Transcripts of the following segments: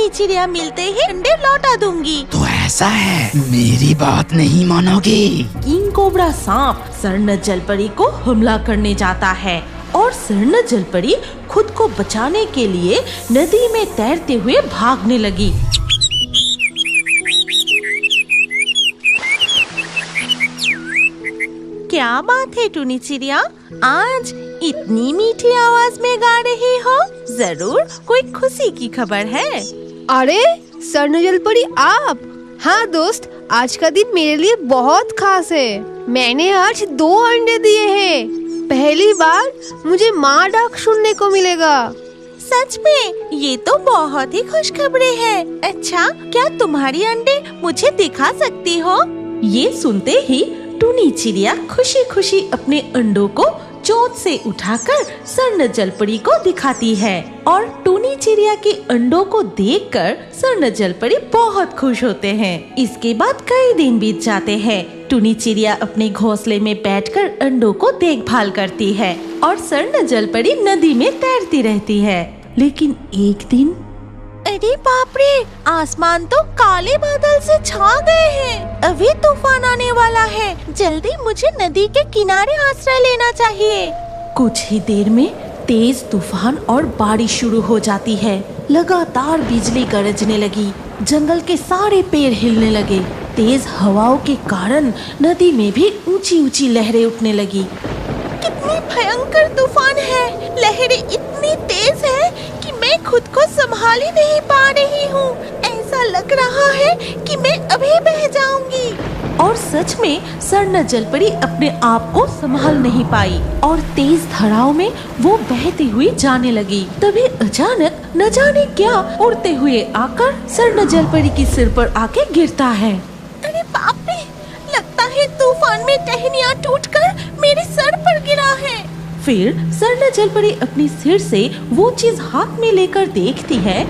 टूनी चिड़िया मिलते ही अंडे लौटा दूंगी। तो ऐसा है, मेरी बात नहीं मानोगी? किंग कोबरा सांप स्वर्ण जलपरी को हमला करने जाता है और स्वर्ण जलपरी खुद को बचाने के लिए नदी में तैरते हुए भागने लगी। क्या बात है टूनी चिड़िया, आज इतनी मीठी आवाज में गा रही हो? जरूर कोई खुशी की खबर है। अरे स्वर्ण जलपरी आप? हाँ दोस्त, आज का दिन मेरे लिए बहुत खास है। मैंने आज 2 अंडे दिए हैं। पहली बार मुझे माँ डाक सुनने को मिलेगा। सच में? ये तो बहुत ही खुशखबरी है। अच्छा, क्या तुम्हारी अंडे मुझे दिखा सकती हो? ये सुनते ही टूनी चिड़िया खुशी खुशी अपने अंडों को चोंच से उठाकर स्वर्ण जलपरी को दिखाती है और टूनी चिड़िया के अंडों को देखकर स्वर्ण जलपरी बहुत खुश होते हैं। इसके बाद कई दिन बीत जाते हैं। टूनी चिड़िया अपने घोंसले में बैठकर अंडों को देखभाल करती है और स्वर्ण जलपरी नदी में तैरती रहती है। लेकिन एक दिन, अरे बाप रे, आसमान तो काले बादल से छा गए हैं। अभी तूफान आने वाला है। जल्दी मुझे नदी के किनारे आश्रय लेना चाहिए। कुछ ही देर में तेज तूफान और बारिश शुरू हो जाती है। लगातार बिजली गरजने लगी। जंगल के सारे पेड़ हिलने लगे। तेज हवाओं के कारण नदी में भी ऊंची ऊंची लहरें उठने लगी। कितनी भयंकर तूफान है। लहरें इतनी तेज है कि मैं खुद को संभाल ही नहीं पा रही हूँ। ऐसा लग रहा है कि मैं अभी बह जाऊंगी। और सच में स्वर्ण जलपरी अपने आप को संभाल नहीं पाई और तेज धाराओं में वो बहती हुई जाने लगी। तभी अचानक न जाने क्या उड़ते हुए आकर स्वर्ण जलपरी की सिर पर आके गिरता है। अरे बाप रे, लगता है तूफान में टहनियाँ टूटकर मेरे सर पर गिरा है। फिर स्वर्ण जलपरी अपनी सिर से वो चीज हाथ में लेकर देखती है।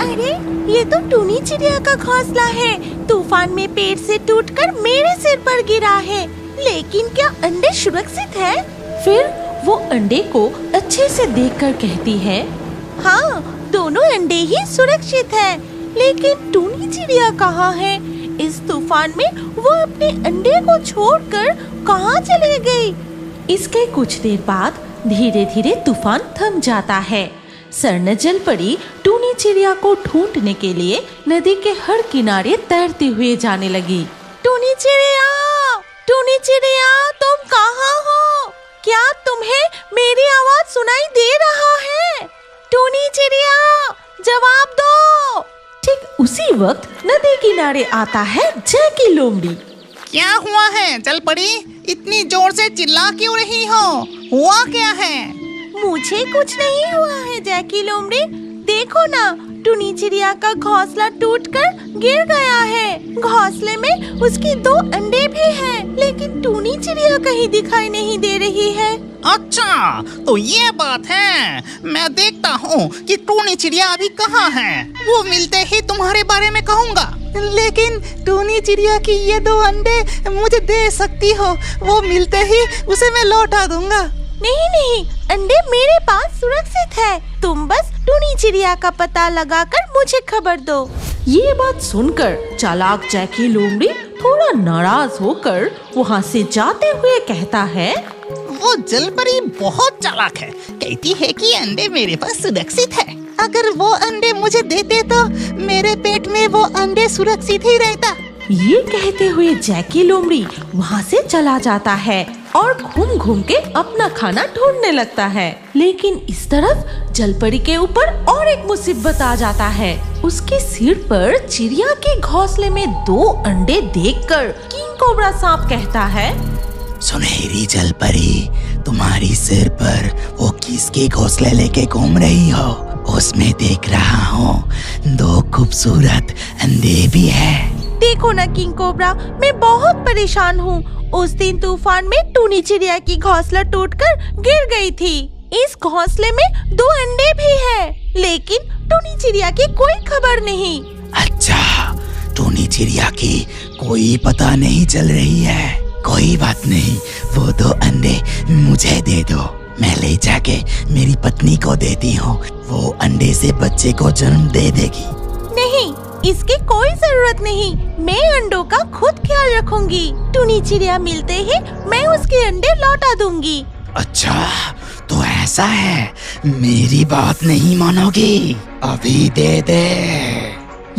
अरे ये तो टूनी चिड़िया का घोंसला है। तूफान में पेड़ से टूटकर मेरे सिर पर गिरा है। लेकिन क्या अंडे सुरक्षित है? फिर वो अंडे को अच्छे से देखकर कहती है, हाँ, दोनों अंडे ही सुरक्षित हैं। लेकिन टूनी चिड़िया कहाँ है? इस तूफान में वो अपने अंडे को छोड़कर कहाँ चले गई? इसके कुछ देर बाद धीरे धीरे तूफान थम जाता है। स्वर्ण जलपरी टूनी चिड़िया को ढूंढने के लिए नदी के हर किनारे तैरते हुए जाने लगी। टूनी चिड़िया, टूनी चिड़िया, तुम कहाँ हो? क्या तुम्हें मेरी आवाज सुनाई दे रहा है? टूनी चिड़िया, जवाब दो। ठीक उसी वक्त नदी किनारे आता है जैकी लोमड़ी। क्या हुआ है जलपरी? इतनी जोर से चिल्ला क्यों रही हो? हुआ क्या है? मुझे कुछ नहीं हुआ है जैकी लोमड़ी। देखो ना, टूनी चिड़िया का घोंसला टूटकर गिर गया है। घोंसले में उसकी 2 अंडे भी हैं, लेकिन टूनी चिड़िया कहीं दिखाई नहीं दे रही है। अच्छा, तो ये बात है। मैं देखता हूँ कि टूनी चिड़िया अभी कहाँ है। वो मिलते ही तुम्हारे बारे में कहूँगा। लेकिन टूनी चिड़िया की ये 2 अंडे मुझे दे सकती हो? वो मिलते ही उसे मैं लौटा दूंगा। नहीं नहीं, अंडे मेरे पास सुरक्षित है। तुम बस टूनी चिड़िया का पता लगाकर मुझे खबर दो। ये बात सुनकर चालाक जैकी लोमड़ी थोड़ा नाराज होकर वहाँ से जाते हुए कहता है, वो जलपरी बहुत चालाक है। कहती है कि अंडे मेरे पास सुरक्षित है। अगर वो अंडे मुझे देते तो मेरे पेट में वो अंडे सुरक्षित ही रहता। ये कहते हुए जैकी लोमड़ी वहाँ से चला जाता है और घूम घूम के अपना खाना ढूंढने लगता है। लेकिन इस तरफ जलपरी के ऊपर और एक मुसीबत आ जाता है। उसके सिर पर चिड़िया के घोंसले में 2 अंडे देखकर किंग कोबरा सांप कहता है, सुनहरी जलपरी, तुम्हारी सिर पर वो किसके घोंसले लेके घूम रही हो? उसमें देख रहा हूँ 2 खूबसूरत अंडे भी है। देखो ना किंग कोबरा, मैं बहुत परेशान हूँ। उस दिन तूफान में टूनी चिड़िया की घोंसला टूटकर गिर गई थी। इस घोंसले में 2 अंडे भी हैं, लेकिन टूनी चिड़िया की कोई खबर नहीं। अच्छा, टूनी चिड़िया की कोई पता नहीं चल रही है। कोई बात नहीं, वो 2 अंडे मुझे दे दो। मैं ले जाके मेरी पत्नी को देती हूँ। वो अंडे से बच्चे को जन्म दे देगी। नहीं, इसकी कोई जरूरत नहीं। मैं अंडों का खुद ख्याल रखूंगी। टूनी चिड़िया मिलते ही मैं उसके अंडे लौटा दूंगी। अच्छा तो ऐसा है, मेरी बात नहीं मानोगी? अभी दे दे।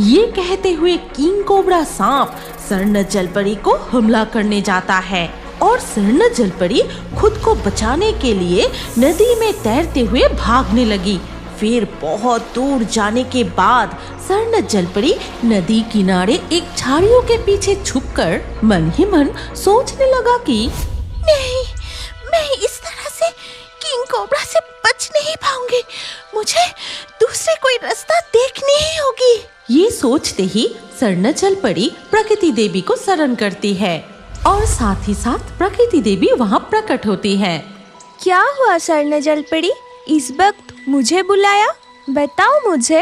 ये कहते हुए किंग कोबरा सांप स्वर्ण जलपरी को हमला करने जाता है और स्वर्ण जलपरी खुद को बचाने के लिए नदी में तैरते हुए भागने लगी। फिर बहुत दूर जाने के बाद स्वर्ण जलपरी नदी किनारे एक झाड़ियों के पीछे छुपकर मन ही मन सोचने लगा कि नहीं, मैं इस तरह से किंग कोबरा से बच नहीं पाऊंगी। मुझे दूसरे कोई रास्ता देखनी ही होगी। ये सोचते ही स्वर्ण जलपरी प्रकृति देवी को शरण करती है और साथ ही साथ प्रकृति देवी वहाँ प्रकट होती है। क्या हुआ स्वर्ण जलपरी, इस वक्त मुझे बुलाया? बताओ मुझे।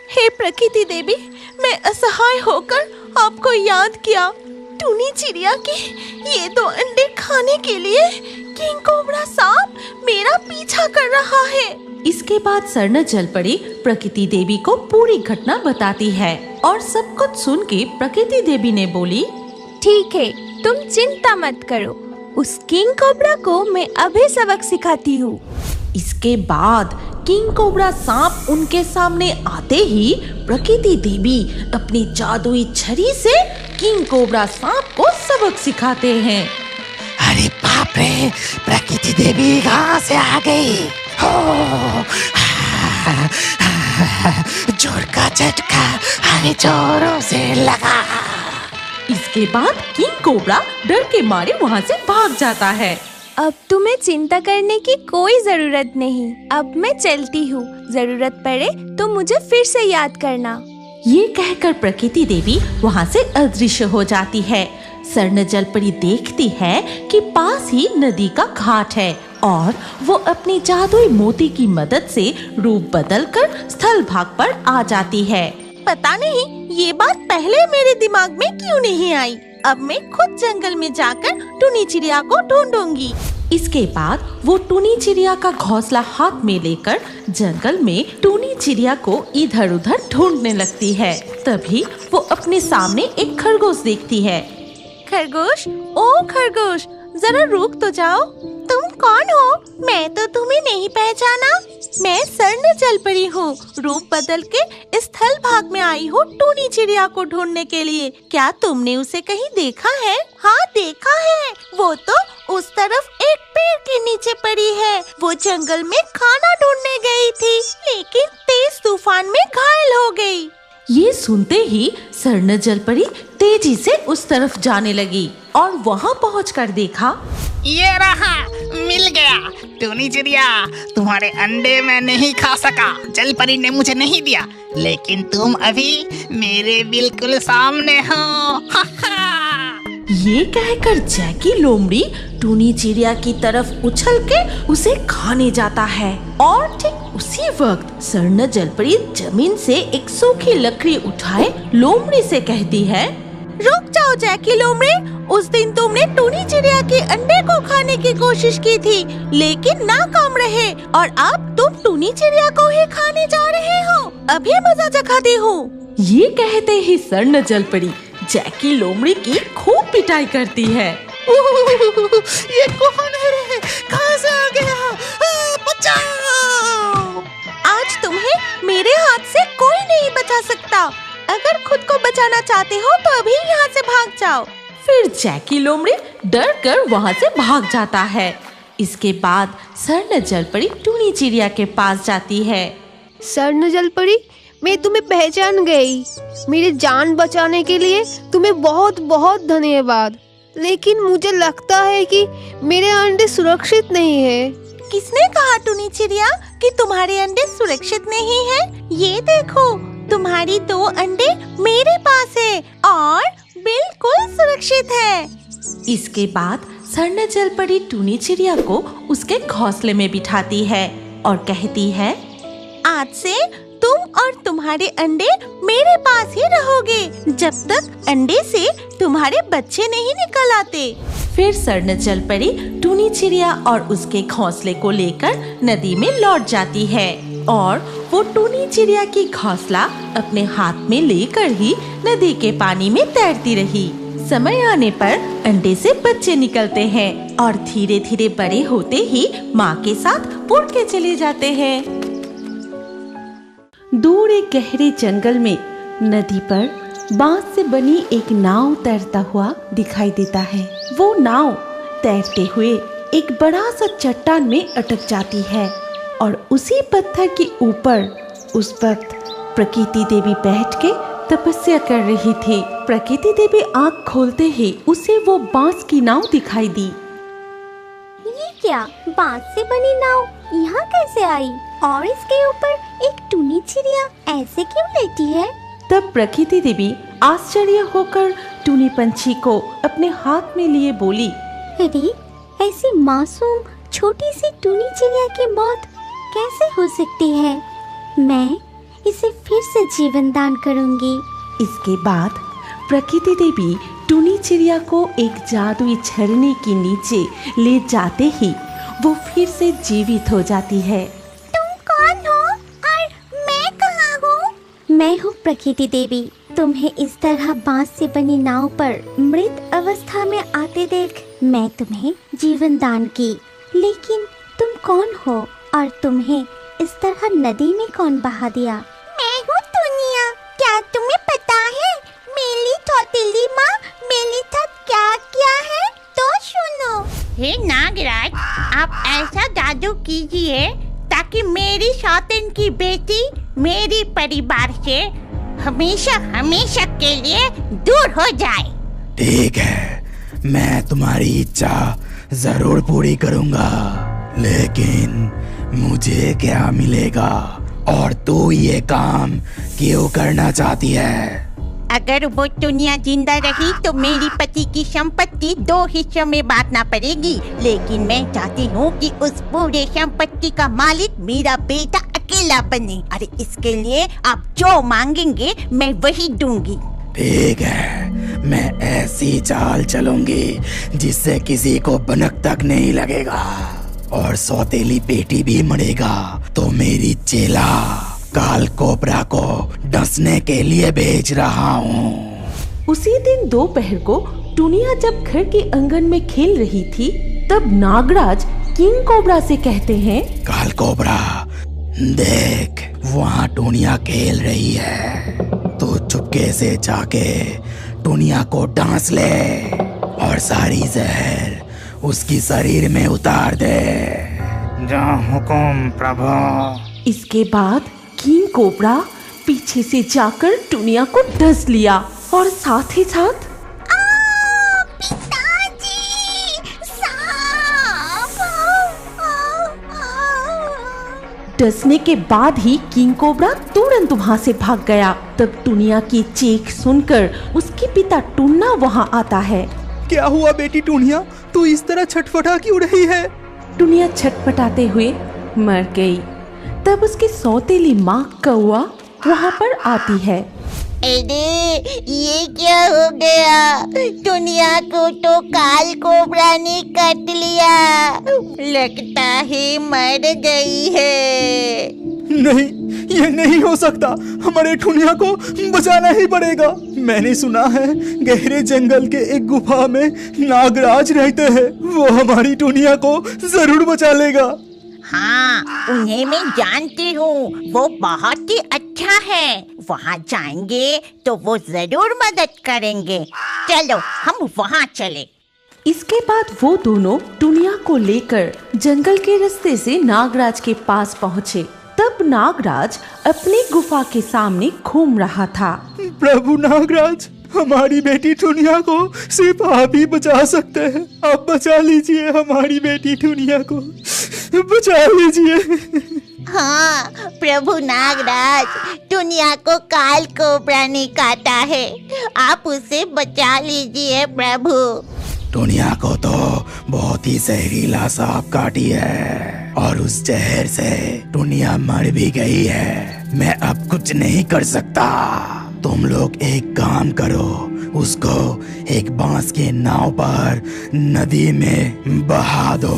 हे प्रकृति देवी, मैं असहाय होकर आपको याद किया। टूनी चिड़िया के ये 2 अंडे खाने के लिए किंग कोबरा सांप मेरा पीछा कर रहा है। इसके बाद स्वर्ण जलपरी प्रकृति देवी को पूरी घटना बताती है और सब कुछ सुन के प्रकृति देवी ने बोली, ठीक है, तुम चिंता मत करो, उस किंग कोबरा को मैं अभी सबक सिखाती हूँ। इसके बाद किंग कोबरा सांप उनके सामने आते ही प्रकृति देवी अपनी जादुई छड़ी से किंग कोबरा सांप को सबक सिखाते हैं। अरे बाप रे, प्रकृति देवी कहाँ से आ गई? जोर का झटका, अरे जोरों से लगा। इसके बाद किंग कोबरा डर के मारे वहाँ से भाग जाता है। अब तुम्हें चिंता करने की कोई जरूरत नहीं, अब मैं चलती हूँ। जरूरत पड़े तो मुझे फिर से याद करना। ये कहकर प्रकृति देवी वहाँ से अदृश्य हो जाती है। स्वर्ण जलपरी देखती है कि पास ही नदी का घाट है और वो अपनी जादुई मोती की मदद से रूप बदलकर स्थल भाग पर आ जाती है। पता नहीं ये बात पहले मेरे दिमाग में क्यों नहीं आई। अब मैं खुद जंगल में जाकर टूनी चिड़िया को ढूंढूंगी। इसके बाद वो टूनी चिड़िया का घोंसला हाथ में लेकर जंगल में टूनी चिड़िया को इधर उधर ढूंढने लगती है। तभी वो अपने सामने एक खरगोश देखती है। खरगोश, ओ खरगोश, जरा रुक तो जाओ। तुम कौन हो? मैं तो तुम्हें नहीं पहचाना। मैं स्वर्ण जलपरी हूँ। रूप बदल के स्थल भाग में आई हूँ टूनी चिड़िया को ढूंढने के लिए। क्या तुमने उसे कहीं देखा है? हाँ देखा है, वो तो उस तरफ एक पेड़ के नीचे पड़ी है। वो जंगल में खाना ढूंढने गई थी, लेकिन तेज तूफान में घायल हो गई। ये सुनते ही स्वर्ण जलपरी तेजी से उस तरफ जाने लगी और वहाँ पहुँचकर देखा, ये रहा, मिल गया। टूनी चिड़िया, तुम्हारे अंडे मैं नहीं खा सका, जलपरी ने मुझे नहीं दिया, लेकिन तुम अभी मेरे बिल्कुल सामने हो। ये कहकर जैकी लोमड़ी टूनी चिड़िया की तरफ उछल के उसे खाने जाता है और ठीक उसी वक्त स्वर्ण जलपरी जमीन से एक सूखी लकड़ी उठाए लोमड़ी से कहती है, रुक जाओ जैकी लोमड़ी, उस दिन तुमने टूनी चिड़िया के अंडे को खाने की कोशिश की थी, लेकिन नाकाम रहे और अब तुम टूनी चिड़िया को ही खाने जा रहे हो। अभी मजा चखाती हूँ। ये कहते ही स्वर्ण जलपरी जैकी लोमड़ी की खूब पिटाई करती है। ये कौन है रे? कहाँ से आ गया? बचाओ! आज तुम्हें मेरे हाथ से कोई नहीं बचा सकता। अगर खुद को बचाना चाहते हो तो अभी यहाँ से भाग जाओ। फिर जैकी लोमड़ी डर कर वहाँ से भाग जाता है। इसके बाद स्वर्ण जलपरी टूनी चिड़िया के पास जाती है। स्वर्ण जलपरी, मैं तुम्हें पहचान गई। मेरी जान बचाने के लिए तुम्हें बहुत बहुत धन्यवाद। लेकिन मुझे लगता है कि मेरे अंडे सुरक्षित नहीं है। किसने कहा टूनी चिड़िया कि तुम्हारे अंडे सुरक्षित नहीं है? ये देखो, तुम्हारी 2 अंडे मेरे पास है और बिल्कुल सुरक्षित है। इसके बाद स्वर्ण जलपरी टूनी चिड़िया को उसके घोंसले में बिठाती है और कहती है, आज से तुम और तुम्हारे अंडे मेरे पास ही रहोगे जब तक अंडे से तुम्हारे बच्चे नहीं निकल आते। फिर स्वर्ण जलपरी टूनी चिड़िया और उसके घोंसले को लेकर नदी में लौट जाती है और वो टूनी चिड़िया की घोंसला अपने हाथ में लेकर ही नदी के पानी में तैरती रही। समय आने पर अंडे से बच्चे निकलते हैं और धीरे धीरे बड़े होते ही माँ के साथ उड़ के चले जाते हैं। दूर एक गहरे जंगल में नदी पर बांस से बनी एक नाव तैरता हुआ दिखाई देता है। वो नाव तैरते हुए एक बड़ा सा चट्टान में अटक जाती है और उसी पत्थर के ऊपर उस वक्त प्रकृति देवी बैठ के तपस्या कर रही थी। प्रकृति देवी आँख खोलते ही उसे वो बांस की नाव दिखाई दी। ये क्या, बांस से बनी नाव यहाँ कैसे आई? और इसके ऊपर एक टूनी चिड़िया ऐसे क्यों लेटी है? तब प्रकृति देवी आश्चर्य होकर टूनी पंछी को अपने हाथ में लिए बोली, अरे, ऐसी मासूम छोटी सी टूनी चिड़िया की मौत कैसे हो सकती है? मैं इसे फिर से जीवन दान करूंगी। इसके बाद प्रकृति देवी टूनी चिड़िया को एक जादुई झरने के नीचे ले जाते ही वो फिर से जीवित हो जाती है। तुम कौन हो और मैं कहाँ हूँ? मैं हूँ प्रकृति देवी। तुम्हें इस तरह बांस से बनी नाव पर मृत अवस्था में आते देख मैं तुम्हें जीवन दान की। लेकिन तुम कौन हो और तुम्हें इस तरह नदी में कौन बहा दिया? मैं हूँ दुनिया। क्या तुम्हें पता है मेरी थौतीली माँ मेरे साथ क्या किया है? तो सुनो। हे नागराज, आप ऐसा जादू कीजिए ताकि मेरी सौतेन की बेटी मेरी परिवार से हमेशा हमेशा के लिए दूर हो जाए। ठीक है, मैं तुम्हारी इच्छा जरूर पूरी करूंगा, लेकिन मुझे क्या मिलेगा और तू ये काम क्यों करना चाहती है? अगर वो दुनिया जिंदा रही तो मेरी पति की संपत्ति 2 हिस्सों में बांटना पड़ेगी, लेकिन मैं चाहती हूँ कि उस पूरे संपत्ति का मालिक मेरा बेटा अकेला बने। अरे इसके लिए आप जो मांगेंगे मैं वही दूंगी। ठीक है, मैं ऐसी चाल चलूंगी जिससे किसी को भनक तक नहीं लगेगा और सौतेली बेटी भी मरेगा तो मेरी चेला काल कोबरा को डसने के लिए भेज रहा हूँ। उसी दिन दोपहर को टूनिया जब घर के आंगन में खेल रही थी तब नागराज किंग कोबरा से कहते हैं, काल कोबरा, देख वहाँ टूनिया खेल रही है, तो चुपके से जाके टूनिया को डांस ले और सारी जहर उसकी शरीर में उतार दे। जो हुकुम प्रभु। इसके बाद किंग कोबरा पीछे से जाकर टूनिया को डस लिया और साथ ही साथ डसने के बाद ही किंग कोबरा तुरंत वहाँ से भाग गया। तब टूनिया की चीख सुनकर उसके पिता टूना वहाँ आता है। क्या हुआ बेटी टूनिया, तू इस तरह छटपटा क्यों रही है? टूनिया छटपटाते हुए मर गई। तब उसकी सौतेली माँ कौआ वहाँ पर आती है। अरे ये क्या हो गया? दुनिया को तो काल कोबरा ने काट लिया, लगता है मर गई है। नहीं, ये नहीं हो सकता, हमारे टूनिया को बचाना ही पड़ेगा। मैंने सुना है गहरे जंगल के एक गुफा में नागराज रहते हैं, वो हमारी टूनिया को जरूर बचा लेगा। हाँ, उन्हें मैं जानती हूँ, वो बहुत ही अच्छा है। वहाँ जाएंगे तो वो जरूर मदद करेंगे। चलो हम वहाँ चले। इसके बाद वो दोनों टूनिया को लेकर जंगल के रास्ते से नागराज के पास पहुँचे। तब नागराज अपनी गुफा के सामने घूम रहा था। प्रभु नागराज, हमारी बेटी टूनिया को सिर्फ आप ही बचा सकते हैं। आप बचा लीजिए हमारी बेटी टूनिया को, बचा लीजिए। हाँ प्रभु नागराज, दुनिया को काल कोबरा ने काटा है, आप उसे बचा लीजिए प्रभु। टूनिया को तो बहुत ही जहरीला सांप काटी है और उस जहर से टूनिया मर भी गई है। मैं अब कुछ नहीं कर सकता। तुम लोग एक काम करो, उसको एक बांस के नाव पर नदी में बहा दो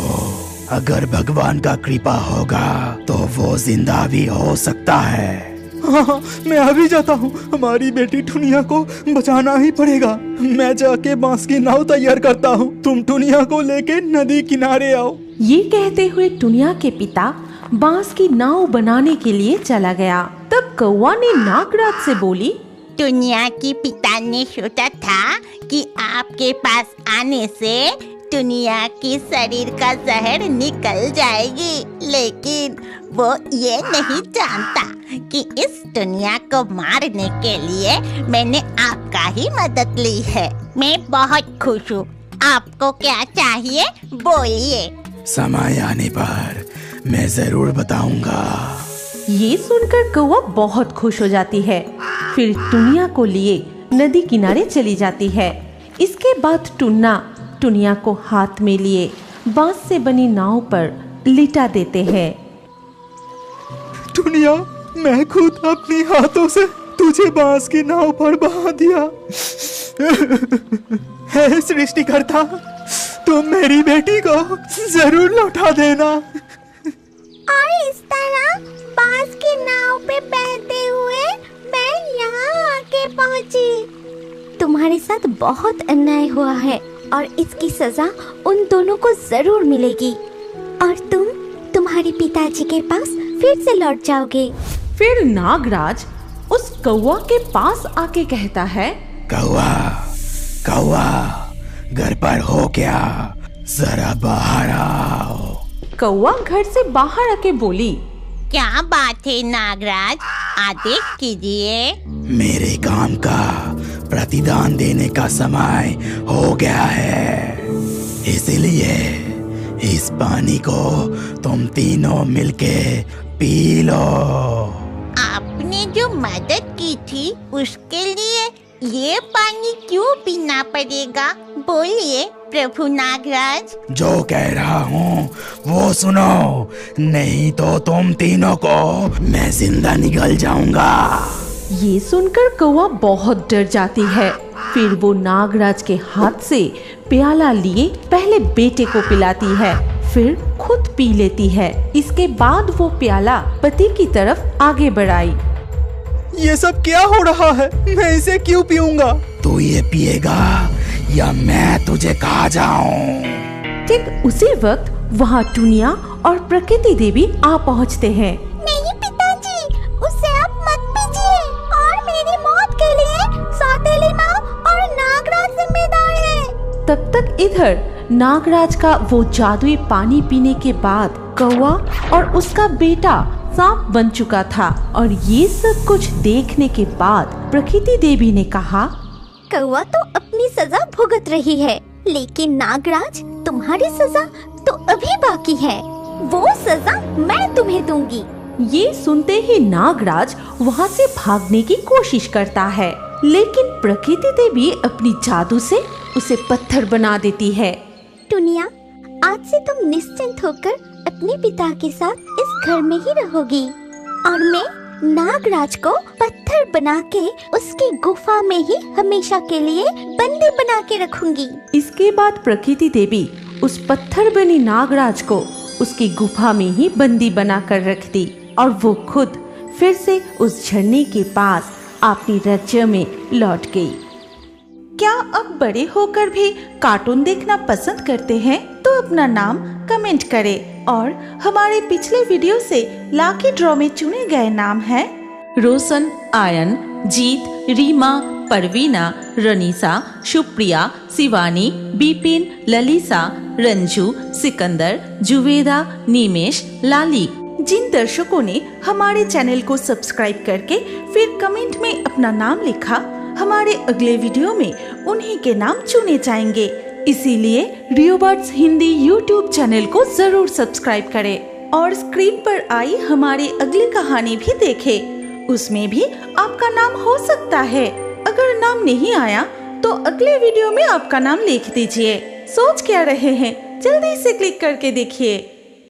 अगर भगवान का कृपा होगा तो वो जिंदा भी हो सकता है। हाँ, मैं अभी जाता हूँ। हमारी बेटी टुनिया को बचाना ही पड़ेगा। मैं जाके बांस की नाव तैयार करता हूँ। तुम टुनिया को लेके नदी किनारे आओ। ये कहते हुए टुनिया के पिता बांस की नाव बनाने के लिए चला गया। तब कौवा ने नागराज से बोली, दुनिया के पिता ने सोचा था कि आपके पास आने से दुनिया के शरीर का जहर निकल जाएगी, लेकिन वो ये नहीं जानता कि इस दुनिया को मारने के लिए मैंने आपका ही मदद ली है। मैं बहुत खुश हूँ। आपको क्या चाहिए बोलिए। समय आने पर मैं जरूर बताऊंगा। ये सुनकर कौवा बहुत खुश हो जाती है। फिर टुनिया को लिए नदी किनारे चली जाती है। इसके बाद टुन्ना टुनिया को हाथ में लिए बांस से बनी नाव पर लिटा देते हैं। टुनिया, मैं खुद अपनी हाथों से तुझे बांस की नाव पर बहा दिया। हे सृष्टिकर्ता, तुम मेरी बेटी को जरूर लौटा देना। और इस तरह बांस की नाव पे बहते हुए मैं यहाँ आके पहुँची। तुम्हारे साथ बहुत अन्याय हुआ है और इसकी सजा उन दोनों को जरूर मिलेगी और तुम तुम्हारे पिताजी के पास फिर से लौट जाओगे। फिर नागराज उस कौवा के पास आके कहता है, कौवा, कौवा, घर पर हो क्या? जरा बाहर आओ। कौवा घर से बाहर आके बोली, क्या बात है नागराज, आदेश कीजिए। मेरे काम का प्रतिदान देने का समय हो गया है, इसलिए इस पानी को तुम तीनों मिलके पी लो। आपने जो मदद की थी उसके लिए ये पानी क्यों पीना पड़ेगा? बोलिए प्रभु नागराज। जो कह रहा हूँ वो सुनो, नहीं तो तुम तीनों को मैं जिंदा निगल जाऊंगा। ये सुनकर कौवा बहुत डर जाती है। फिर वो नागराज के हाथ से प्याला लिए पहले बेटे को पिलाती है, फिर खुद पी लेती है। इसके बाद वो प्याला पति की तरफ आगे बढ़ाई। ये सब क्या हो रहा है? मैं इसे क्यों पीऊंगा? तू ये पिएगा या मैं तुझे खा जाऊं? ठीक उसी वक्त वहाँ टुनिया और प्रकृति देवी आ पहुँचते हैं। नहीं पिताजी, उसे आप मत पीजिए और मेरी मौत के लिए सौतेली माँ और नागराज जिम्मेदार है। तब तक इधर नागराज का वो जादुई पानी पीने के बाद कौवा और उसका बेटा सांप बन चुका था। और ये सब कुछ देखने के बाद प्रकृति देवी ने कहा, कौवा तो अपनी सजा भुगत रही है, लेकिन नागराज तुम्हारी सजा तो अभी बाकी है। वो सजा मैं तुम्हें दूंगी। ये सुनते ही नागराज वहाँ से भागने की कोशिश करता है, लेकिन प्रकृति देवी अपनी जादू से उसे पत्थर बना देती है। टुनिया, आज से तुम निश्चिंत होकर अपने पिता के साथ इस घर में ही रहोगी और मैं नागराज को पत्थर बना के उसकी गुफा में ही हमेशा के लिए बंदी बना के रखूंगी। इसके बाद प्रकृति देवी उस पत्थर बनी नागराज को उसकी गुफा में ही बंदी बना कर रख दी और वो खुद फिर से उस झरने के पास अपनी राज्य में लौट गई। क्या अब बड़े होकर भी कार्टून देखना पसंद करते हैं? तो अपना नाम कमेंट करें और हमारे पिछले वीडियो से लाकी ड्रॉ में चुने गए नाम हैं रोशन, आयन, जीत, रीमा, परवीना, रनीसा, सुप्रिया, शिवानी, बिपिन, ललिसा, रंजू, सिकंदर, जुवेदा, निमेश, लाली। जिन दर्शकों ने हमारे चैनल को सब्सक्राइब करके फिर कमेंट में अपना नाम लिखा, हमारे अगले वीडियो में उन्हीं के नाम चुने जाएंगे। इसीलिए रियोबर्ड्स हिंदी यूट्यूब चैनल को जरूर सब्सक्राइब करें और स्क्रीन पर आई हमारी अगली कहानी भी देखें। उसमें भी आपका नाम हो सकता है। अगर नाम नहीं आया तो अगले वीडियो में आपका नाम लिख दीजिए। सोच क्या रहे हैं? जल्दी से क्लिक करके देखिए।